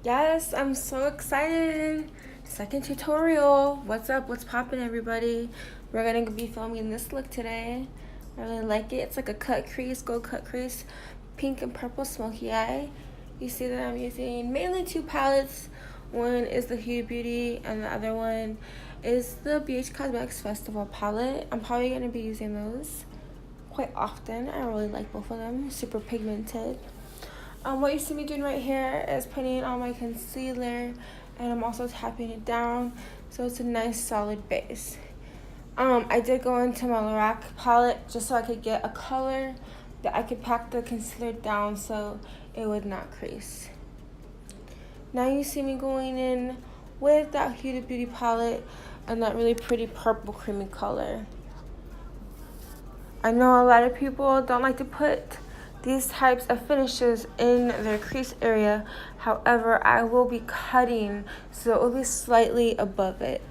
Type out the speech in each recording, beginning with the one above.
Yes, I'm so excited. Second tutorial. What's up? What's poppin', everybody? We're gonna be filming this look today. I really like it. It's like a cut crease, gold cut crease, pink and purple smoky eye. You see that I'm using mainly two palettes. One is the Huda Beauty and the other one is the BH Cosmetics Festival palette. I'm probably gonna be using those quite often. I really like both of them. Super pigmented. What you see me doing right here is putting on my concealer, and I'm also tapping it down so it's a nice solid base. I did go into my Lorac palette just so I could get a color that I could pack the concealer down so it would not crease. Now you see me going in with that Huda Beauty palette and that really pretty purple creamy color. I know a lot of people don't like to put these types of finishes in their crease area. However, I will be cutting, so it will be slightly above it.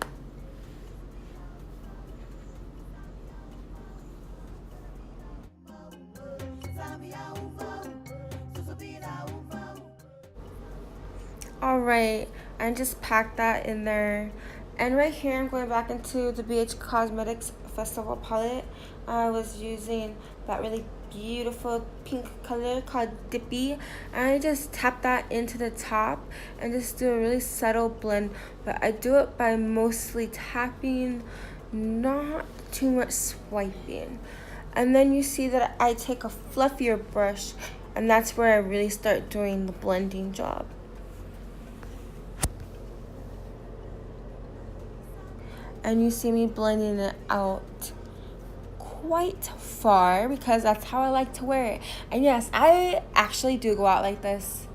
Alright, and just pack that in there. And right here, I'm going back into the BH Cosmetics Festival palette. I was using that really beautiful pink color called Dippy, and I just tap that into the top and just do a really subtle blend, but I do it by mostly tapping, not too much swiping. And then you see that I take a fluffier brush, and that's where I really start doing the blending job. And you see me blending it out quite far because that's how I like to wear it. And yes, I actually do go out like this.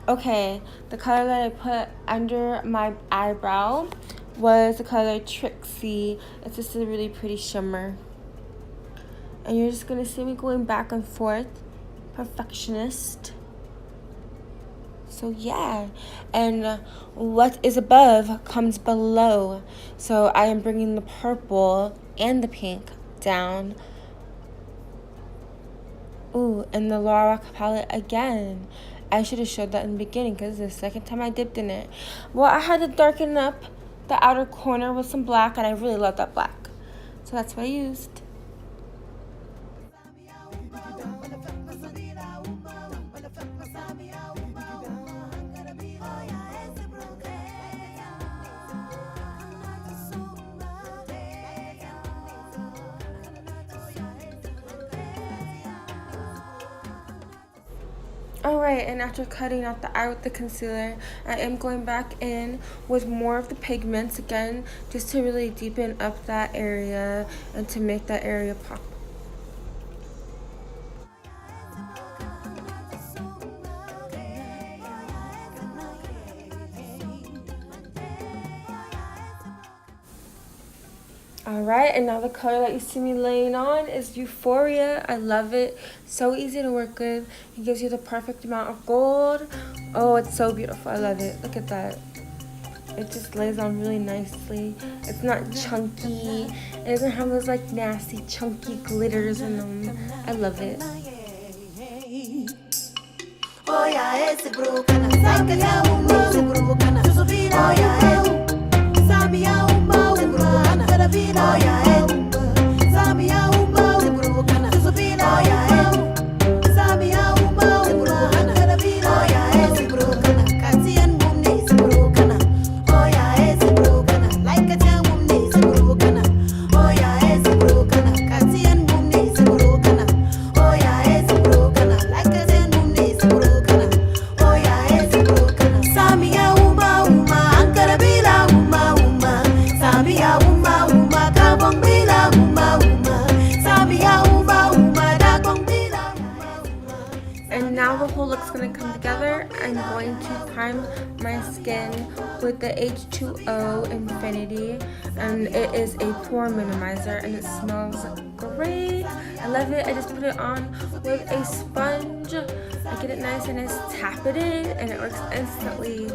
Okay, the color that I put under my eyebrow was the color Trixie. It's just a really pretty shimmer. And you're just gonna see me going back and forth. Perfectionist. So yeah, and what is above comes below. So I am bringing the purple and the pink down. Ooh, and the Lorac palette again. I should have showed that in the beginning because it's the second time I dipped in it. Well, I had to darken up the outer corner with some black, and I really love that black. So that's what I used. Alright, and after cutting out the eye with the concealer, I am going back in with more of the pigments again, just to really deepen up that area and to make that area pop. Alright, and now the color that you see me laying on is Euphoria. I love it. So easy to work with. It gives you the perfect amount of gold. Oh, it's so beautiful. I love it. Look at that. It just lays on really nicely. It's not chunky. It doesn't have those like nasty chunky glitters in them. I love it. Oh yeah, it's broken. And now the whole look's gonna come together. I'm going to prime my skin with the H2O Infinity, and it is a pore minimizer, and it smells great. I love it. I just put it on with a sponge. I get it nice and nice, tap it in, and it works instantly.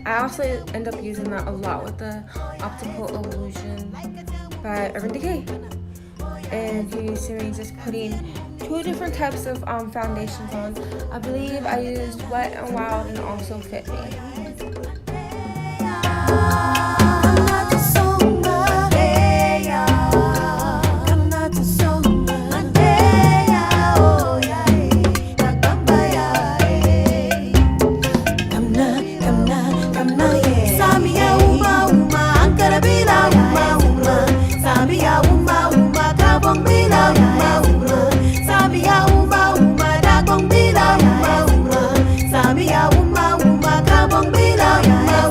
I also end up using that a lot with the Optical Illusion by Urban Decay. And here you see me just putting two different types of foundations on. I believe I used Wet and Wild and also Fit Me. Samia uma kabong bila uma